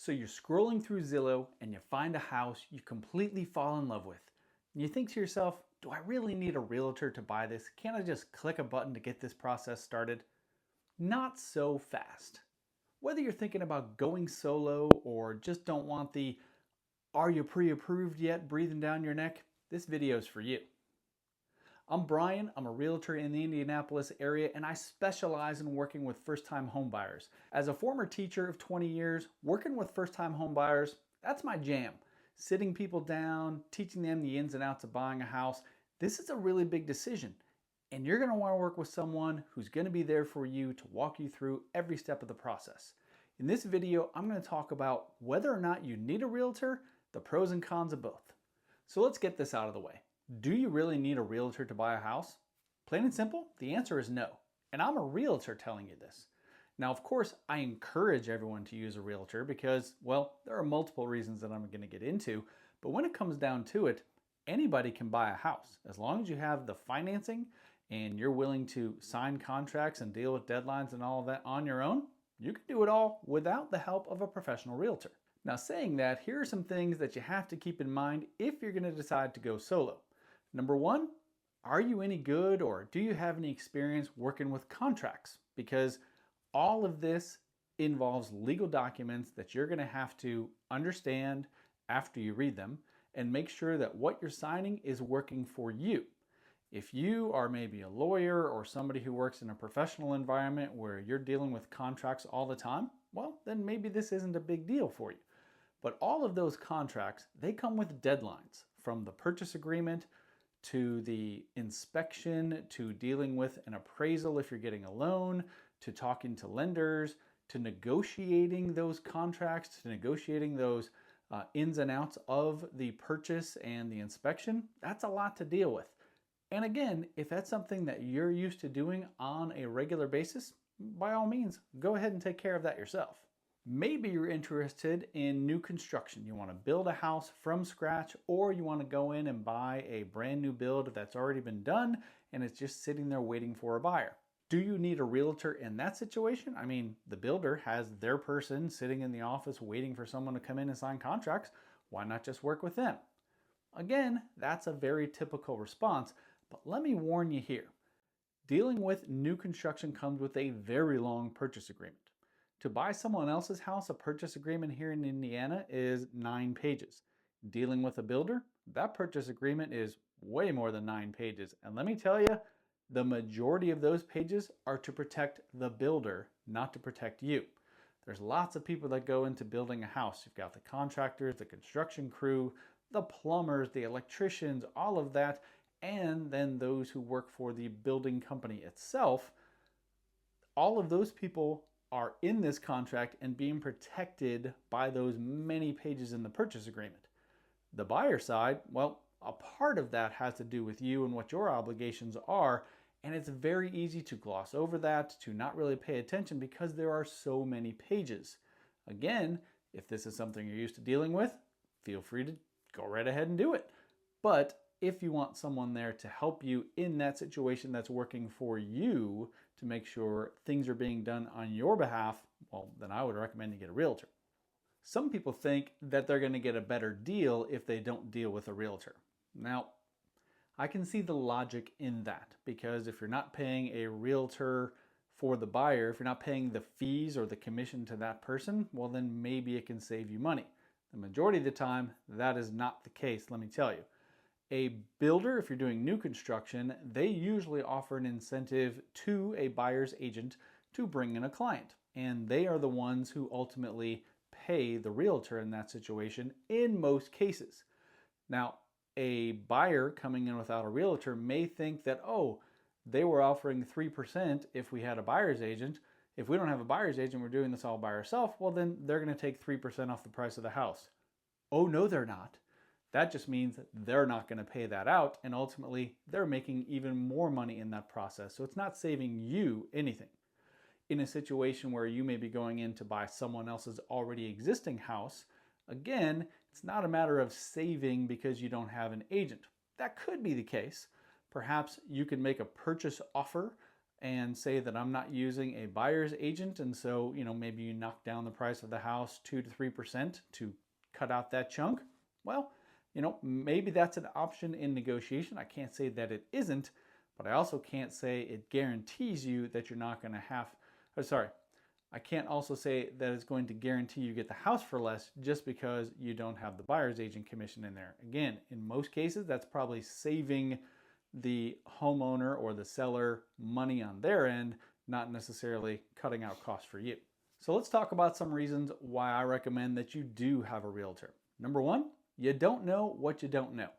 So you're scrolling through Zillow and you find a house you completely fall in love with. And you think to yourself, do I really need a realtor to buy this? Can't I just click a button to get this process started? Not so fast. Whether you're thinking about going solo or just don't want the "are you pre-approved yet" breathing down your neck, this video is for you. I'm Brian, I'm a realtor in the Indianapolis area, and I specialize in working with first-time homebuyers. As a former teacher of 20 years, working with first-time homebuyers, that's my jam. Sitting people down, teaching them the ins and outs of buying a house, this is a really big decision. And you're gonna wanna work with someone who's gonna be there for you to walk you through every step of the process. In this video, I'm gonna talk about whether or not you need a realtor, the pros and cons of both. So let's get this out of the way. Do you really need a realtor to buy a house? Plain and simple, the answer is no. And I'm a realtor telling you this. Now, of course, I encourage everyone to use a realtor because, well, there are multiple reasons that I'm going to get into. But when it comes down to it, anybody can buy a house. As long as you have the financing and you're willing to sign contracts and deal with deadlines and all of that on your own, you can do it all without the help of a professional realtor. Now, saying that, here are some things that you have to keep in mind if you're going to decide to go solo. Number one, are you any good or do you have any experience working with contracts? Because all of this involves legal documents that you're going to have to understand after you read them and make sure that what you're signing is working for you. If you are maybe a lawyer or somebody who works in a professional environment where you're dealing with contracts all the time, well, then maybe this isn't a big deal for you. But all of those contracts, they come with deadlines, from the purchase agreement to the inspection, to dealing with an appraisal if you're getting a loan, to talking to lenders, to negotiating those contracts, to negotiating those ins and outs of the purchase and the inspection. That's a lot to deal with. And again, if that's something that you're used to doing on a regular basis, by all means, go ahead and take care of that yourself. Maybe you're interested in new construction. You want to build a house from scratch, or you want to go in and buy a brand new build that's already been done and it's just sitting there waiting for a buyer. Do you need a realtor in that situation? I mean, the builder has their person sitting in the office waiting for someone to come in and sign contracts. Why not just work with them? Again, that's a very typical response, but let me warn you here. Dealing with new construction comes with a very long purchase agreement. To buy someone else's house, a purchase agreement here in Indiana is 9 pages. Dealing with a builder, that purchase agreement is way more than 9 pages. And let me tell you, the majority of those pages are to protect the builder, not to protect you. There's lots of people that go into building a house. You've got the contractors, the construction crew, the plumbers, the electricians, all of that, and then those who work for the building company itself. All of those people are in this contract and being protected by those many pages in the purchase agreement. The buyer side, well, a part of that has to do with you and what your obligations are, and it's very easy to gloss over that, to not really pay attention because there are so many pages. Again, if this is something you're used to dealing with, feel free to go right ahead and do it. But if you want someone there to help you in that situation that's working for you to make sure things are being done on your behalf, well, then I would recommend you get a realtor. Some people think that they're going to get a better deal if they don't deal with a realtor. Now, I can see the logic in that, because if you're not paying a realtor for the buyer, if you're not paying the fees or the commission to that person, well, then maybe it can save you money. The majority of the time, that is not the case, let me tell you. A builder, if you're doing new construction, they usually offer an incentive to a buyer's agent to bring in a client. And they are the ones who ultimately pay the realtor in that situation in most cases. Now, a buyer coming in without a realtor may think that, oh, they were offering 3% if we had a buyer's agent. If we don't have a buyer's agent, we're doing this all by ourselves, well, then they're going to take 3% off the price of the house. Oh, no, they're not. That just means they're not going to pay that out, and ultimately they're making even more money in that process. So it's not saving you anything. In a situation where you may be going in to buy someone else's already existing house, again, it's not a matter of saving because you don't have an agent. That could be the case. Perhaps you can make a purchase offer and say that I'm not using a buyer's agent, and so, maybe you knock down the price of the house 2 to 3% to cut out that chunk. Well, maybe that's an option in negotiation. I can't say that it isn't, but I also can't say it guarantees you that you're not going to I can't also say that it's going to guarantee you get the house for less just because you don't have the buyer's agent commission in there. Again, in most cases, that's probably saving the homeowner or the seller money on their end, not necessarily cutting out costs for you. So let's talk about some reasons why I recommend that you do have a realtor. Number one, you don't know what you don't know.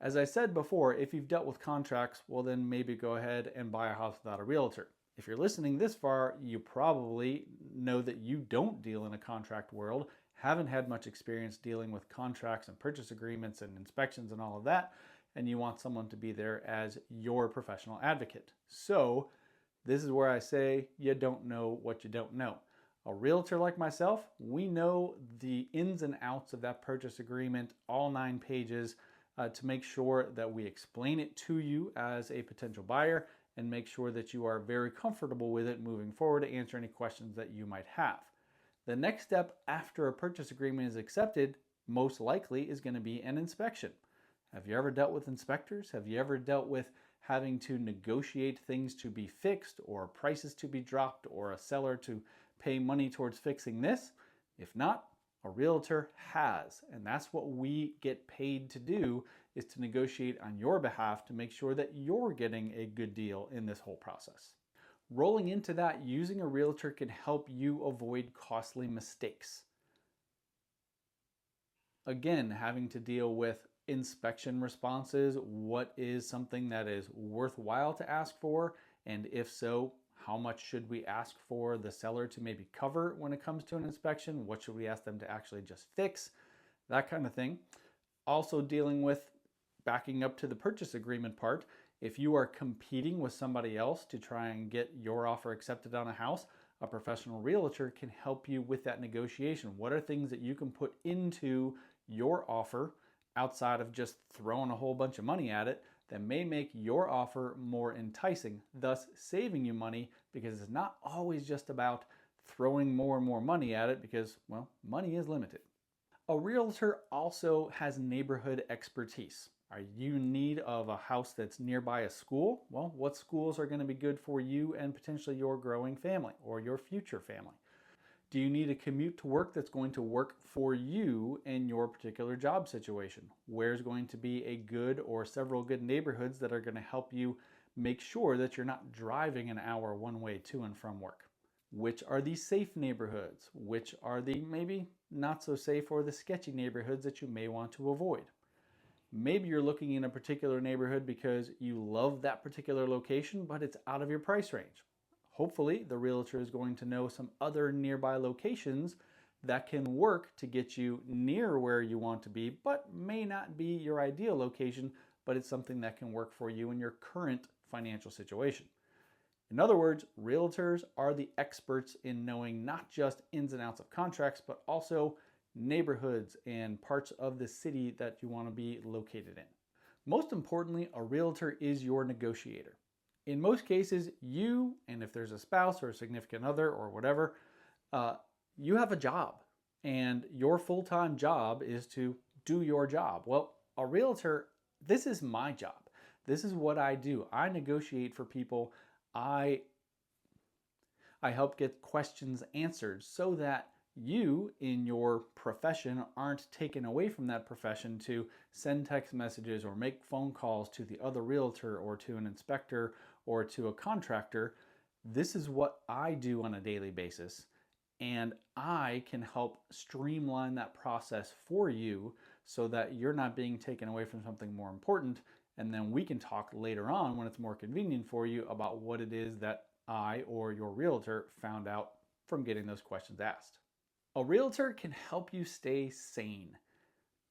As I said before, if you've dealt with contracts, well then maybe go ahead and buy a house without a realtor. If you're listening this far, you probably know that you don't deal in a contract world, haven't had much experience dealing with contracts and purchase agreements and inspections and all of that, and you want someone to be there as your professional advocate. So this is where I say you don't know what you don't know. A realtor like myself, we know the ins and outs of that purchase agreement, all 9 pages, to make sure that we explain it to you as a potential buyer and make sure that you are very comfortable with it moving forward to answer any questions that you might have. The next step after a purchase agreement is accepted, most likely, is going to be an inspection. Have you ever dealt with inspectors? Have you ever dealt with having to negotiate things to be fixed or prices to be dropped or a seller to pay money towards fixing this? If not, a realtor has, and that's what we get paid to do, is to negotiate on your behalf to make sure that you're getting a good deal in this whole process. Rolling into that, using a realtor can help you avoid costly mistakes. Again, having to deal with inspection responses, what is something that is worthwhile to ask for, and if so, how much should we ask for the seller to maybe cover when it comes to an inspection? What should we ask them to actually just fix? That kind of thing. Also dealing with, backing up to the purchase agreement part, if you are competing with somebody else to try and get your offer accepted on a house, a professional realtor can help you with that negotiation. What are things that you can put into your offer outside of just throwing a whole bunch of money at it that may make your offer more enticing, thus saving you money, because it's not always just about throwing more and more money at it because, well, money is limited. A realtor also has neighborhood expertise. Are you in need of a house that's nearby a school? Well, what schools are going to be good for you and potentially your growing family or your future family? Do you need a commute to work that's going to work for you in your particular job situation? Where's going to be a good or several good neighborhoods that are going to help you make sure that you're not driving an hour one way to and from work? Which are the safe neighborhoods? Which are the maybe not so safe or the sketchy neighborhoods that you may want to avoid? Maybe you're looking in a particular neighborhood because you love that particular location, but it's out of your price range. Hopefully, the realtor is going to know some other nearby locations that can work to get you near where you want to be, but may not be your ideal location, but it's something that can work for you in your current financial situation. In other words, realtors are the experts in knowing not just ins and outs of contracts, but also neighborhoods and parts of the city that you want to be located in. Most importantly, a realtor is your negotiator. In most cases, you, and if there's a spouse or a significant other or whatever, you have a job, and your full-time job is to do your job. Well, a realtor, this is my job. This is what I do. I negotiate for people. I help get questions answered so that you in your profession aren't taken away from that profession to send text messages or make phone calls to the other realtor or to an inspector or to a contractor. This is what I do on a daily basis, and I can help streamline that process for you so that you're not being taken away from something more important, and then we can talk later on when it's more convenient for you about what it is that I or your realtor found out from getting those questions asked. A realtor can help you stay sane.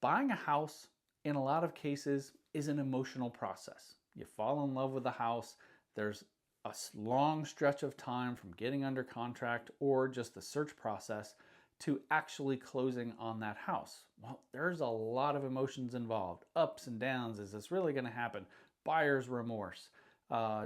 Buying a house, in a lot of cases, is an emotional process. You fall in love with the house. There's a long stretch of time from getting under contract or just the search process to actually closing on that house. Well, there's a lot of emotions involved. Ups and downs. Is this really going to happen? Buyer's remorse.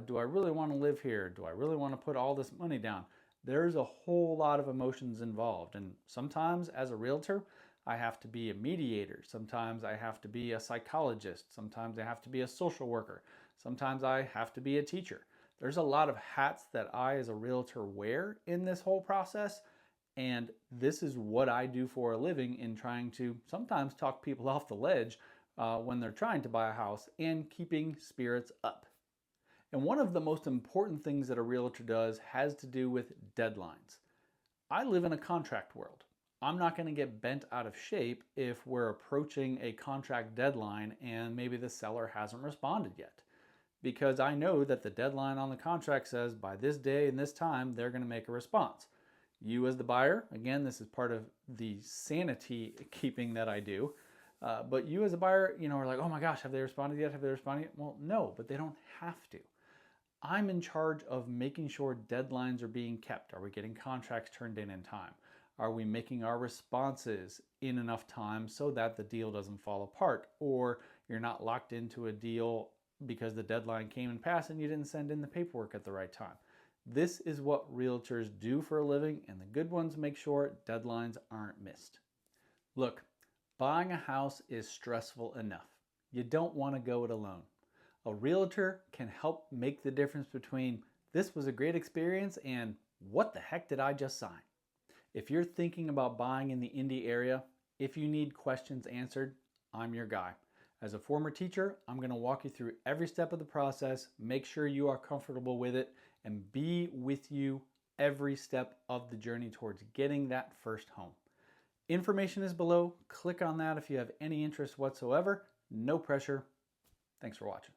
Do I really want to live here? Do I really want to put all this money down? There's a whole lot of emotions involved. And sometimes as a realtor, I have to be a mediator. Sometimes I have to be a psychologist. Sometimes I have to be a social worker. Sometimes I have to be a teacher. There's a lot of hats that I as a realtor wear in this whole process. And this is what I do for a living in trying to sometimes talk people off the ledge when they're trying to buy a house and keeping spirits up. And one of the most important things that a realtor does has to do with deadlines. I live in a contract world. I'm not going to get bent out of shape if we're approaching a contract deadline and maybe the seller hasn't responded yet. Because I know that the deadline on the contract says by this day and this time they're going to make a response. You as the buyer, again, this is part of the sanity keeping that I do. But you as a buyer, are like, oh my gosh, have they responded yet? Have they responded yet? Well, no, but they don't have to. I'm in charge of making sure deadlines are being kept. Are we getting contracts turned in time? Are we making our responses in enough time so that the deal doesn't fall apart? Or you're not locked into a deal because the deadline came and passed and you didn't send in the paperwork at the right time. This is what realtors do for a living, and the good ones make sure deadlines aren't missed. Look, buying a house is stressful enough. You don't want to go it alone. A realtor can help make the difference between this was a great experience and what the heck did I just sign? If you're thinking about buying in the Indy area, if you need questions answered, I'm your guy. As a former teacher, I'm going to walk you through every step of the process, make sure you are comfortable with it, and be with you every step of the journey towards getting that first home. Information is below. Click on that if you have any interest whatsoever. No pressure. Thanks for watching.